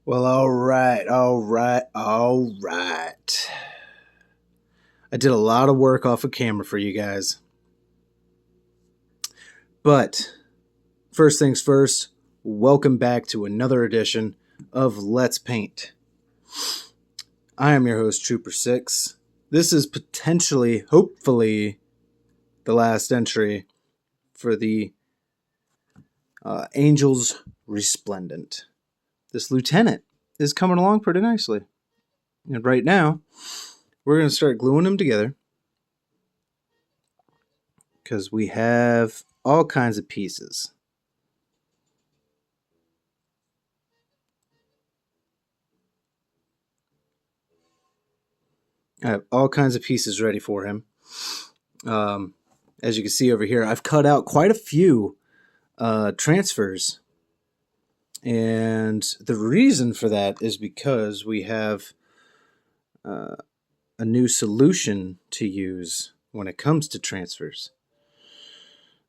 Well, all right. I did a lot of work off of camera for you guys. But first things first, welcome back to another edition of Let's Paint. I am your host, Trooper6. This is potentially, hopefully, the last entry for the Angels Resplendent. This lieutenant is coming along pretty nicely. And right now, we're going to start gluing them together because we have all kinds of pieces. I have all kinds of pieces ready for him. As you can see over here, I've cut out quite a few transfers. And the reason for that is because we have a new solution to use when it comes to transfers.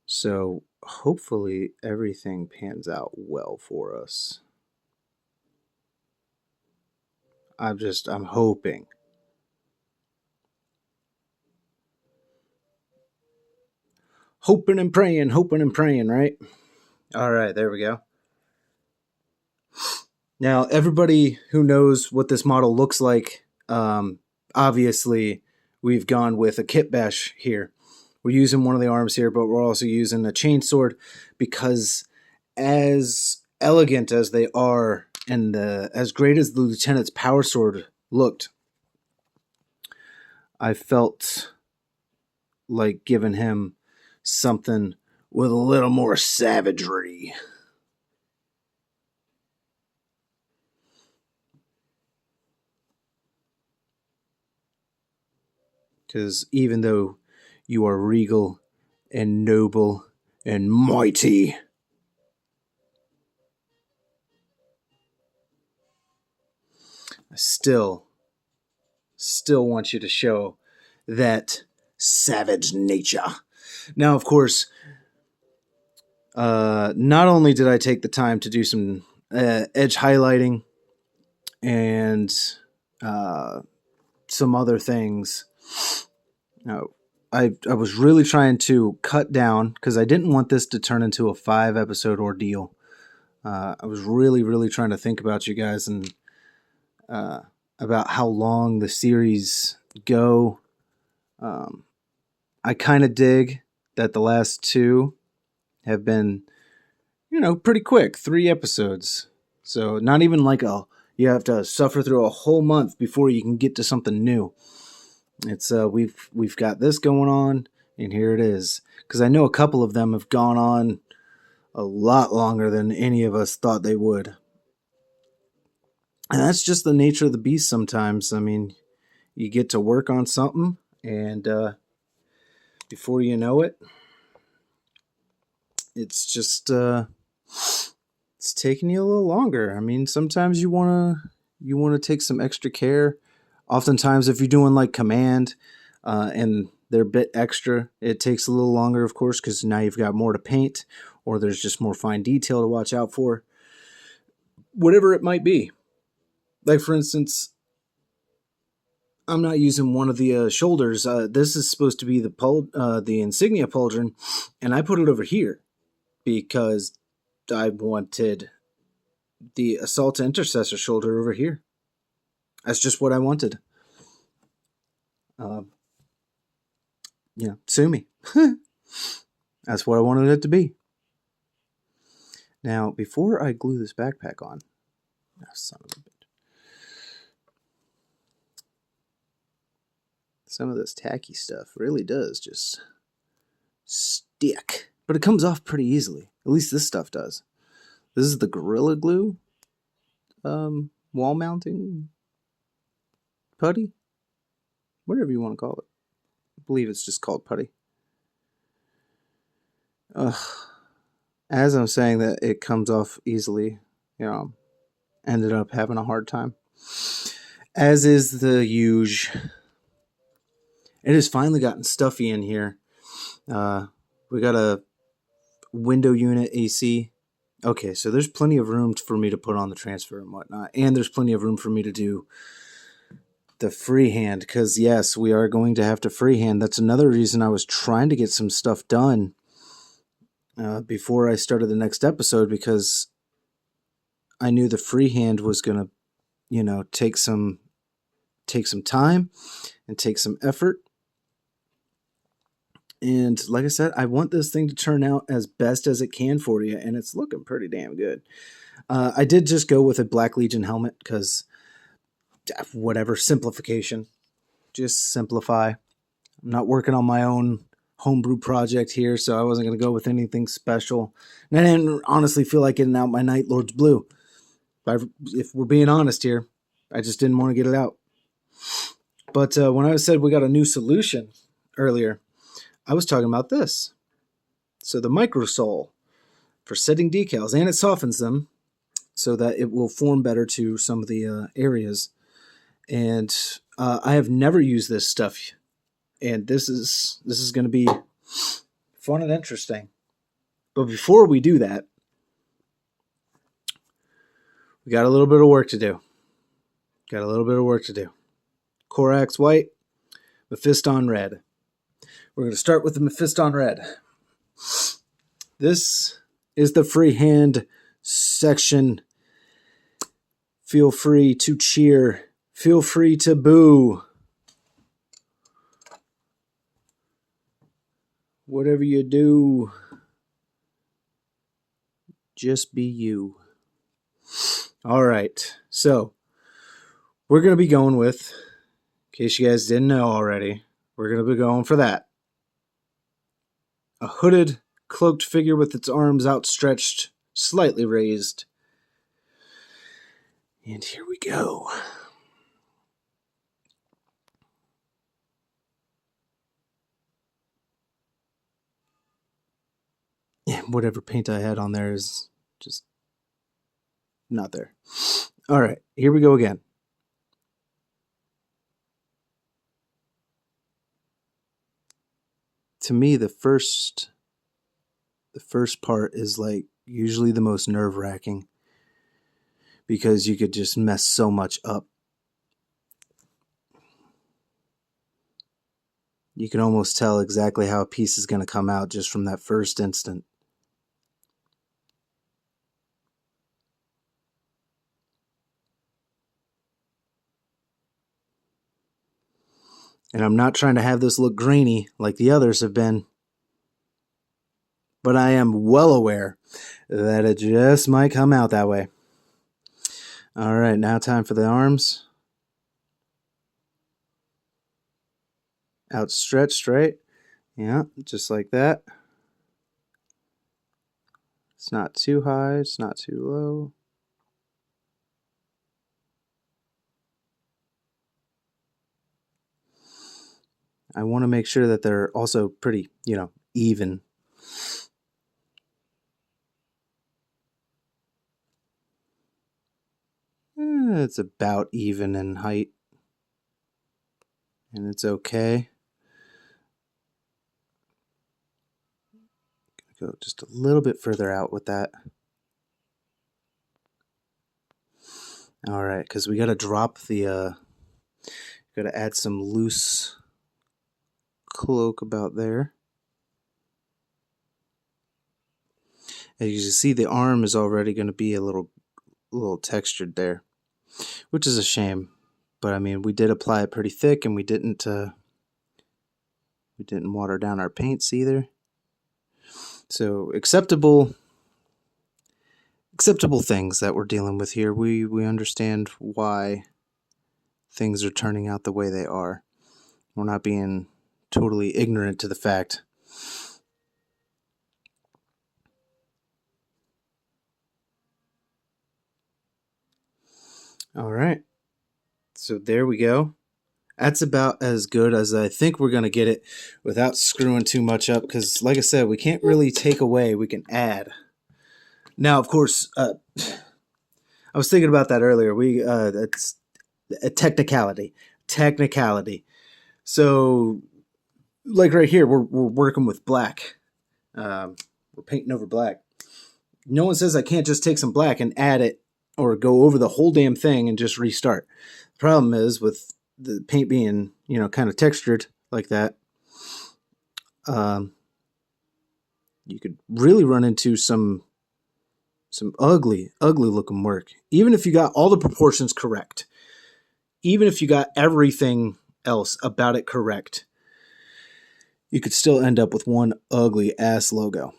So hopefully everything pans out well for us. I'm hoping. Hoping and praying, right? All right, there we go. Now, everybody who knows what this model looks like, obviously, we've gone with a kit bash here. We're using one of the arms here, but we're also using a chainsword because as elegant as they are and as great as the Lieutenant's power sword looked, I felt like giving him something with a little more savagery. Because even though you are regal and noble and mighty, I still want you to show that savage nature. Now, of course, not only did I take the time to do some edge highlighting and some other things, I was really trying to cut down because I didn't want this to turn into a 5-episode ordeal. I was really trying to think about you guys and about how long the series go. I kind of dig that the last 2 have been, pretty quick, 3 episodes. So not even like you have to suffer through a whole month before you can get to something new. It's we've got this going on, and here it is. Because I know a couple of them have gone on a lot longer than any of us thought they would. And that's just the nature of the beast sometimes. I mean, you get to work on something, and before you know it, it's just it's taking you a little longer. I mean, sometimes you want to take some extra care. Oftentimes, if you're doing like command and they're a bit extra, it takes a little longer, of course, because now you've got more to paint, or there's just more fine detail to watch out for. Whatever it might be. Like, for instance, I'm not using one of the shoulders. This is supposed to be the insignia pauldron, and I put it over here because I wanted the assault intercessor shoulder over here. That's just what I wanted. Sue me. That's what I wanted it to be. Now, before I glue this backpack on, son of a bitch. Some of this tacky stuff really does just stick. But it comes off pretty easily. At least this stuff does. This is the Gorilla Glue wall mounting putty. Whatever you want to call it. I believe it's just called putty. As I'm saying that it comes off easily, ended up having a hard time. As is the huge. It has finally gotten stuffy in here. We got a window unit AC Okay, so there's plenty of room for me to put on the transfer and whatnot, and there's plenty of room for me to do the freehand, because yes, we are going to have to freehand. That's another reason I was trying to get some stuff done before I started the next episode, because I knew the freehand was going to, take some time and take some effort. And like I said, I want this thing to turn out as best as it can for you, and it's looking pretty damn good. I did just go with a Black Legion helmet because whatever, simplification. Just simplify. I'm not working on my own homebrew project here, so I wasn't going to go with anything special. And I didn't honestly feel like getting out my Night Lord's Blue. If we're being honest here, I just didn't want to get it out. But when I said we got a new solution earlier, I was talking about this. So the microsole for setting decals, and it softens them so that it will form better to some of the areas. And I have never used this stuff, and this is going to be fun and interesting. But before we do that, we got a little bit of work to do. Corax white, Mephiston red. We're going to start with the Mephiston red. This is the freehand section. Feel free to cheer. Feel free to boo. Whatever you do, just be you. All right, so we're going to be going with, in case you guys didn't know already, we're going to be going for that. A hooded, cloaked figure with its arms outstretched, slightly raised. And here we go. Yeah, whatever paint I had on there is just not there. All right, here we go again. To me, the first part is like usually the most nerve-wracking, because you could just mess so much up. You can almost tell exactly how a piece is going to come out just from that first instant. And I'm not trying to have this look grainy like the others have been, but I am well aware that it just might come out that way. All right, now time for the arms. Outstretched, right? Yeah, just like that. It's not too high, it's not too low. I want to make sure that they're also pretty, even. It's about even in height. And it's okay. Go just a little bit further out with that. All right, because we got to drop the, got to add some loose cloak about there. As you can see, the arm is already going to be a little textured there, which is a shame. But I mean, we did apply it pretty thick, and we didn't water down our paints either. So acceptable things that we're dealing with here. We understand why things are turning out the way they are. We're not being totally ignorant to the fact. All right. So there we go. That's about as good as I think we're going to get it without screwing too much up, because like I said, we can't really take away, we can add. Now, of course, I was thinking about that earlier. That's a technicality. So, like right here, we're working with black. We're painting over black. No one says I can't just take some black and add it or go over the whole damn thing and just restart. The problem is with the paint being, kind of textured like that, you could really run into some ugly looking work. Even if you got all the proportions correct, even if you got everything else about it correct, you could still end up with one ugly ass logo.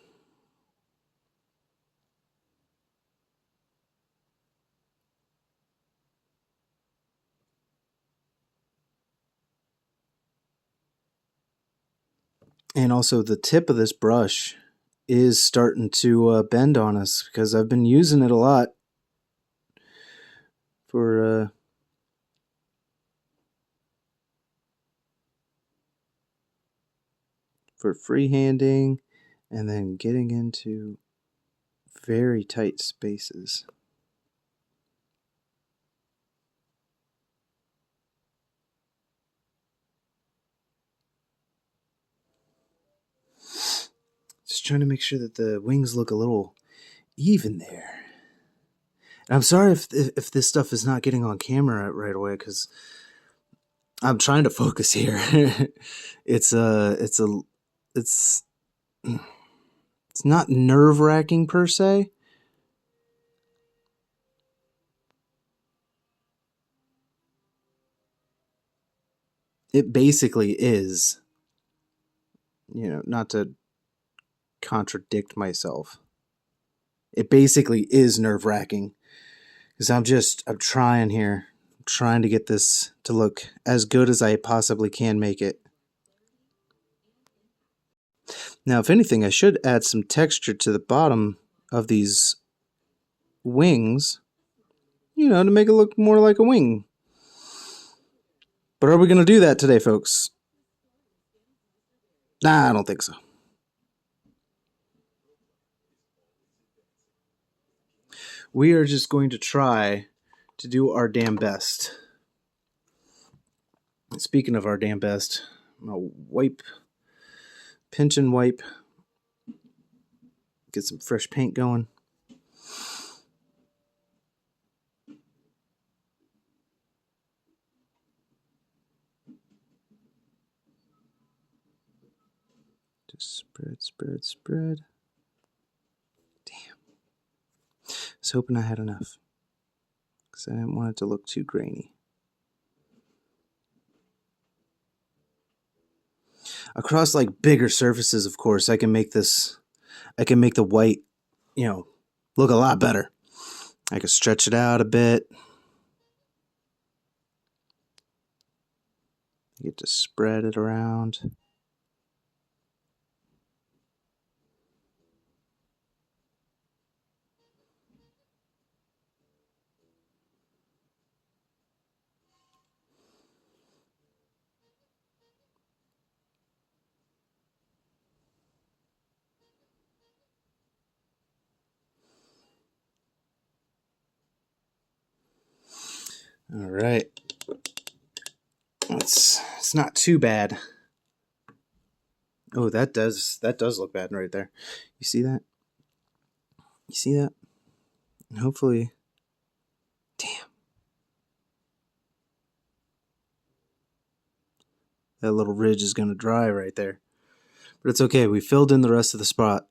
And also the tip of this brush is starting to bend on us because I've been using it a lot for freehanding and then getting into very tight spaces. Just trying to make sure that the wings look a little even there. And I'm sorry if this stuff is not getting on camera right away because I'm trying to focus here. It's not nerve-wracking per se. It basically is, not to contradict myself. It basically is nerve-wracking because I'm trying here. I'm trying to get this to look as good as I possibly can make it. Now, if anything, I should add some texture to the bottom of these wings, to make it look more like a wing. But are we going to do that today, folks? Nah, I don't think so. We are just going to try to do our damn best. Speaking of our damn best, I'm going to pinch and wipe, get some fresh paint going. Just spread. Damn. I was hoping I had enough because I didn't want it to look too grainy. Across like bigger surfaces, of course, I can make the white, look a lot better. I can stretch it out a bit. You get to spread it around. All right. It's not too bad. Oh, that does look bad right there. You see that? You see that? And hopefully, damn. That little ridge is going to dry right there. But it's okay. We filled in the rest of the spot,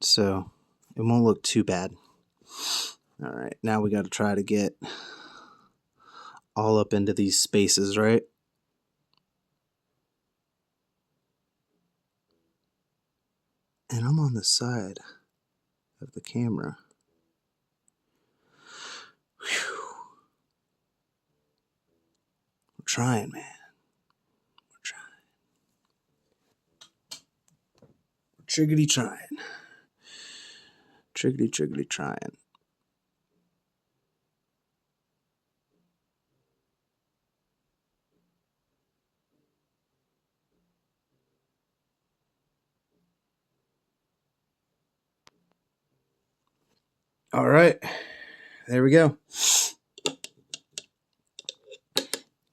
so it won't look too bad. All right. Now we got to try to get all up into these spaces, right? And I'm on the side of the camera. Whew. We're trying, man. We're trying. We're triggity trying. Triggity trying. All right, there we go.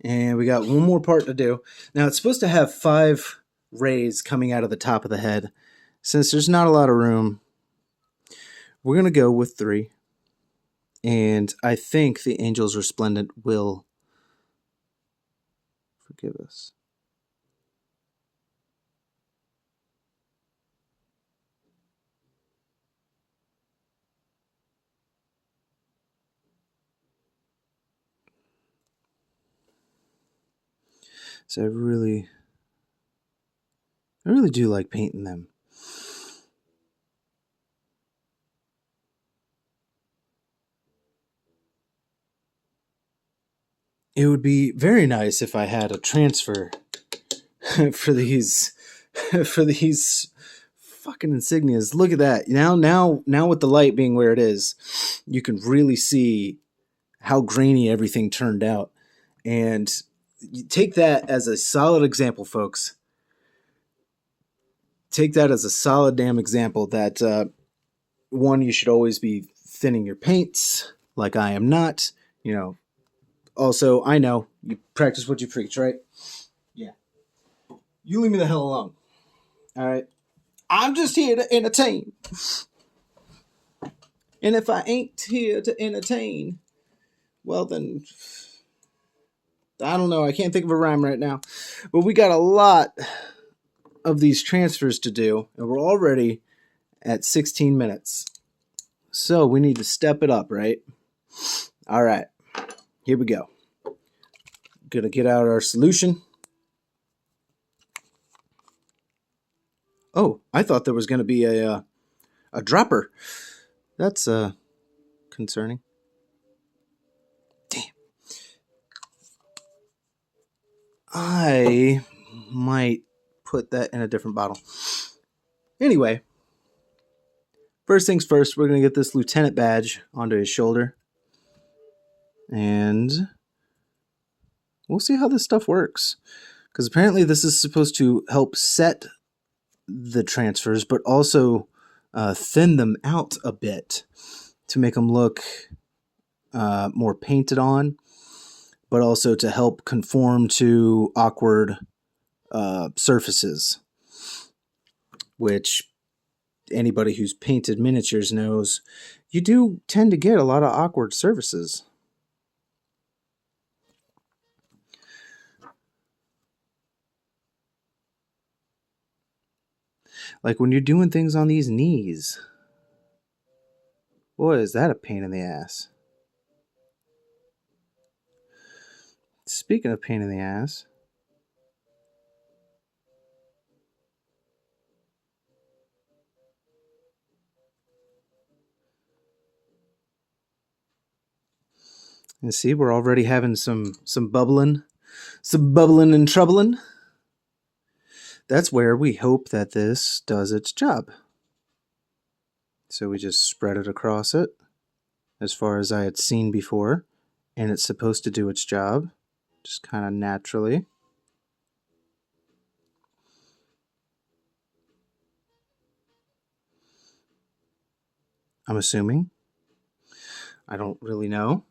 And we got one more part to do. Now, it's supposed to have 5 rays coming out of the top of the head. Since there's not a lot of room, We're going to go with 3. And I think the Angel's Resplendent will forgive us. So I really do like painting them. It would be very nice if I had a transfer for these fucking insignias. Look at that. Now with the light being where it is, you can really see how grainy everything turned out. And you take that as a solid example, folks. Take that as a solid damn example that one, you should always be thinning your paints, like I am not. Also, I know you practice what you preach, right? Yeah. You leave me the hell alone. All right. I'm just here to entertain. And if I ain't here to entertain, well then, I don't know. I can't think of a rhyme right now. But we got a lot of these transfers to do, and we're already at 16 minutes. So we need to step it up, right? All right. Here we go. Gonna get out our solution. Oh, I thought there was gonna be a dropper. That's concerning. Damn. I might put that in a different bottle. Anyway, first things first, we're gonna get this lieutenant badge onto his shoulder, and we'll see how this stuff works. Because apparently this is supposed to help set the transfers, but also thin them out a bit to make them look more painted on, but also to help conform to awkward surfaces, which anybody who's painted miniatures knows you do tend to get a lot of awkward surfaces. Like when you're doing things on these knees. Boy, is that a pain in the ass. Speaking of pain in the ass, and see, we're already having some bubbling and troubling. That's where we hope that this does its job. So we just spread it across it, as far as I had seen before, and it's supposed to do its job, just kind of naturally. I'm assuming. I don't really know.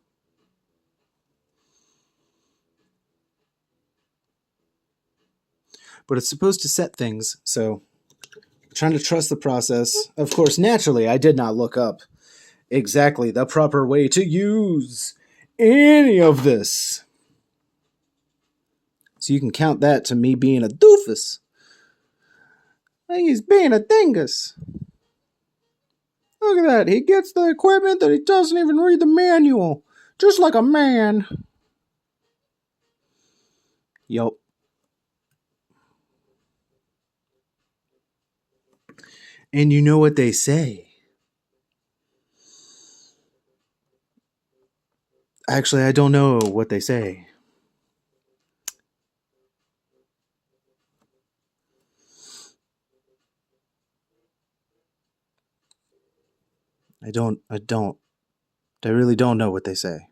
But it's supposed to set things, so I'm trying to trust the process. Of course, naturally, I did not look up exactly the proper way to use any of this. So you can count that to me being a doofus. He's being a dingus. Look at that. He gets the equipment that he doesn't even read the manual. Just like a man. Yup. And you know what they say. Actually, I don't know what they say. I really don't know what they say.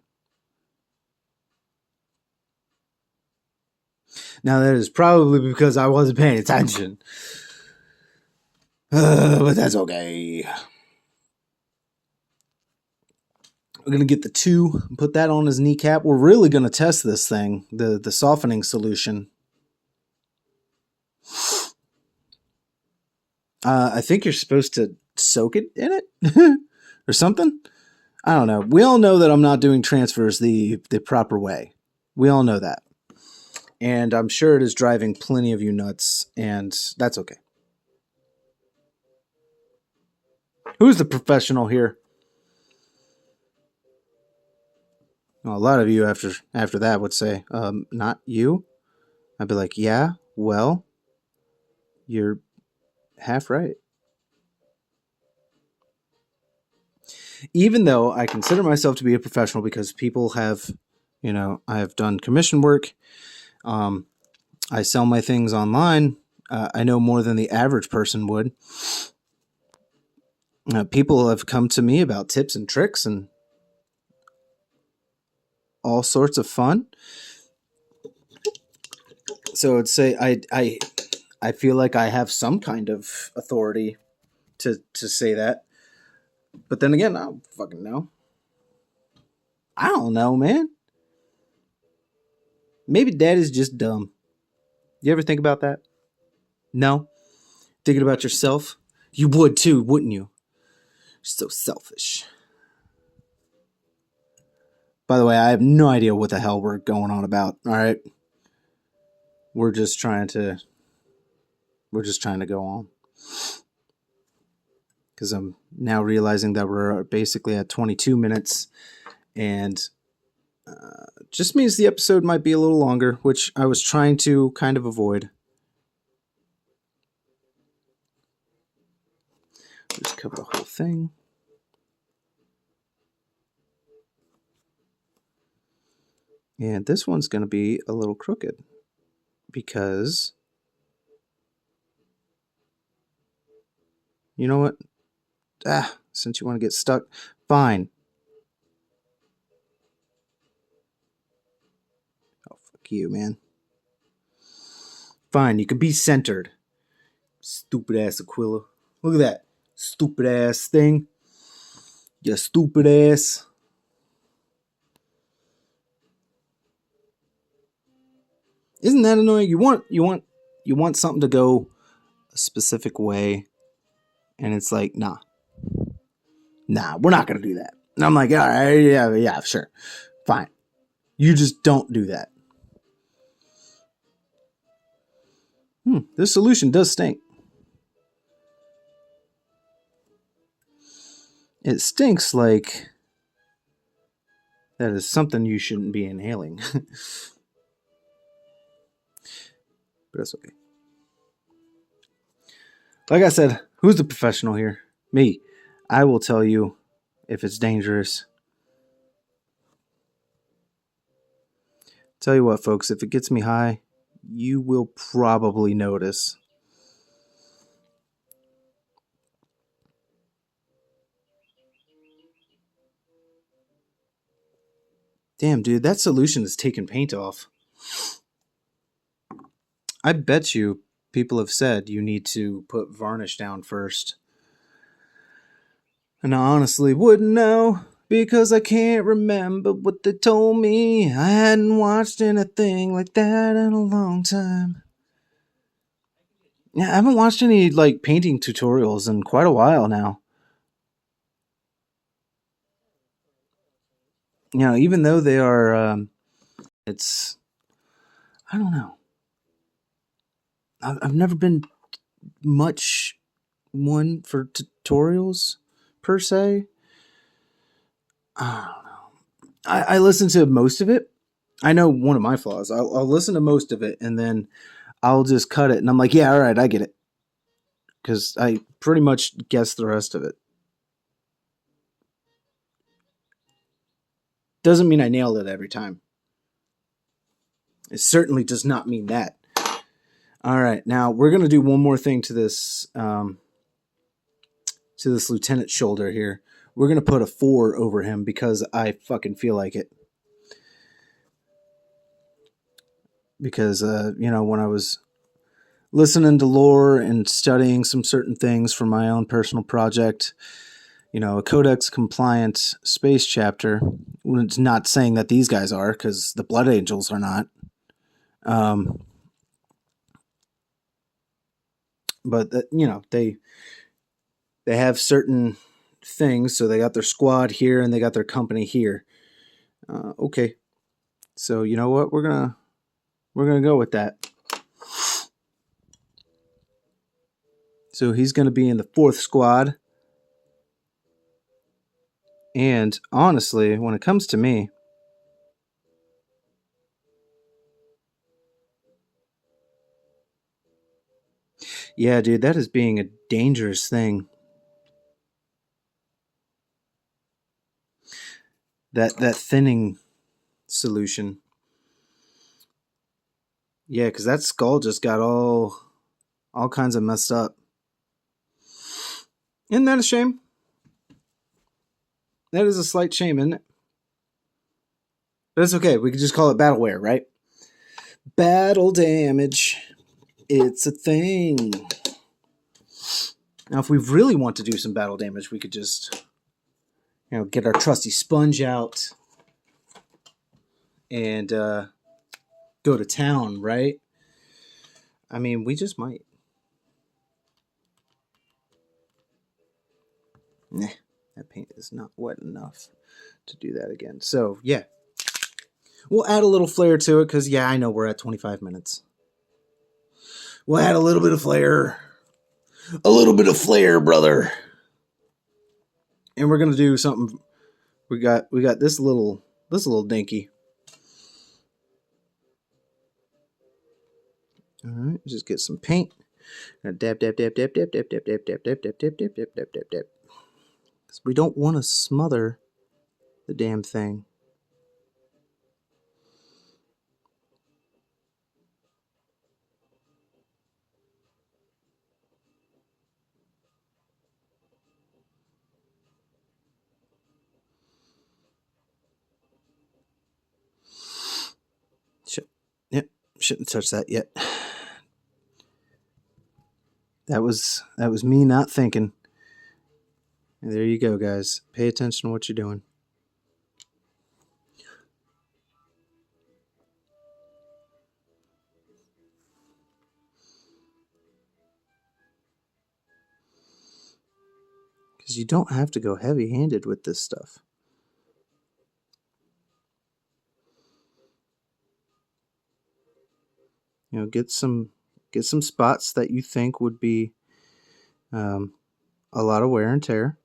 Now, that is probably because I wasn't paying attention. But that's okay. We're going to get the 2, put that on his kneecap. We're really going to test this thing, the softening solution. I think you're supposed to soak it in it. or something. I don't know. We all know that I'm not doing transfers the proper way. We all know that. And I'm sure it is driving plenty of you nuts, and that's okay. Who's the professional here? Well, a lot of you after that would say, not you. I'd be like, yeah, well, you're half right. Even though I consider myself to be a professional because people have, I have done commission work. I sell my things online. I know more than the average person would. People have come to me about tips and tricks and all sorts of fun. So I'd say I feel like I have some kind of authority to say that. But then again, I don't fucking know. I don't know, man. Maybe dad is just dumb. You ever think about that? No? Thinking about yourself? You would too, wouldn't you? You're so selfish. By the way, I have no idea what the hell we're going on about, alright? We're just trying to go on. Because I'm now realizing that we're basically at 22 minutes, and just means the episode might be a little longer, which I was trying to kind of avoid. Just cover the whole thing. And this one's going to be a little crooked because, you know what? Since you want to get stuck, fine. Oh, fuck you, man. Fine, you can be centered. Stupid ass Aquila. Look at that. Stupid ass thing. You stupid ass. Isn't that annoying? You want something to go a specific way, and it's like, nah, we're not gonna do that. And I'm like, all right, yeah, sure, fine. You just don't do that. This solution does stink. It stinks like that is something you shouldn't be inhaling. But that's okay. Like I said, who's the professional here? Me. I will tell you if it's dangerous. Tell you what, folks, if it gets me high, you will probably notice. Damn, dude, that solution is taking paint off. I bet you people have said you need to put varnish down first. And I honestly wouldn't know because I can't remember what they told me. I hadn't watched anything like that in a long time. Yeah, I haven't watched any like painting tutorials in quite a while now. Even though they are, it's, I don't know. I've never been much one for tutorials per se. I don't know. I listen to most of it. I know one of my flaws. I'll listen to most of it and then I'll just cut it and I'm like, yeah, all right, I get it. Because I pretty much guess the rest of it. Doesn't mean I nailed it every time. It certainly does not mean that. All right, now we're going to do one more thing to this lieutenant's shoulder here. We're going to put a 4 over him because I fucking feel like it. Because, when I was listening to lore and studying some certain things for my own personal project, a codex compliant space chapter, it's not saying that these guys are, because the Blood Angels are not. But, they have certain things. So they got their squad here and they got their company here. Okay. So you know what? We're gonna go with that. So he's gonna be in the 4th squad. And honestly, when it comes to me, yeah, dude, that is being a dangerous thing. That thinning solution. Yeah, because that skull just got all kinds of messed up. Isn't that a shame? That is a slight shame, isn't it? But it's okay. We can just call it battle wear, right? Battle damage. It's a thing. Now, if we really want to do some battle damage, we could just, get our trusty sponge out and go to town, right? I mean, we just might. Nah, that paint is not wet enough to do that again. So, yeah. We'll add a little flair to it because, yeah, I know we're at 25 minutes. We'll add a little bit of flair. A little bit of flair, brother. And we're gonna do something. We got this little dinky. All right, just get some paint. Dab dab dab dab dab dab dab dab dab dab dab dab dab dab dab dab dab dab. Because we don't want to smother the damn thing. Yep, shouldn't touch that yet. That was me not thinking. And there you go, guys. Pay attention to what you're doing. Because you don't have to go heavy-handed with this stuff. Get some spots that you think would be a lot of wear and tear.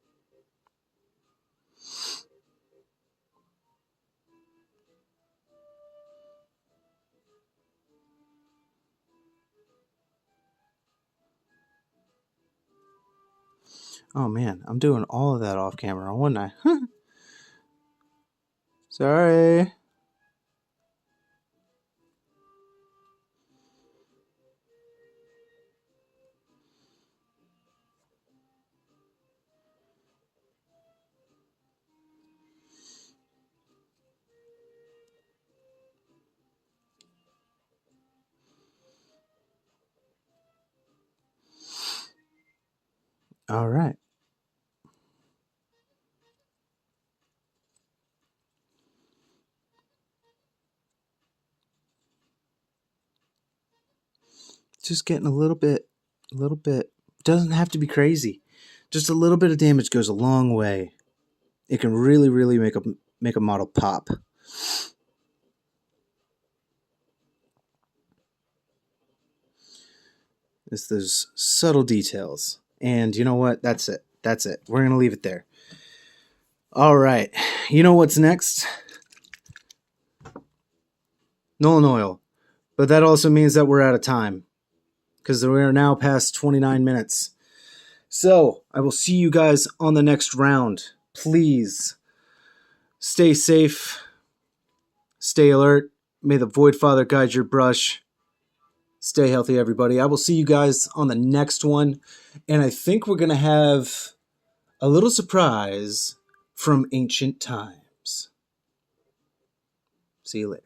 Oh man, I'm doing all of that off camera, wasn't I? Sorry. All right. Just getting a little bit. Doesn't have to be crazy. Just a little bit of damage goes a long way. It can really, really make a model pop. It's those subtle details. And you know what? That's it. We're going to leave it there. All right. You know what's next? Nolan oil. But that also means that we're out of time. Because we are now past 29 minutes. So, I will see you guys on the next round. Please stay safe. Stay alert. May the Void Father guide your brush. Stay healthy, everybody. I will see you guys on the next one. And I think we're going to have a little surprise from ancient times. See you later.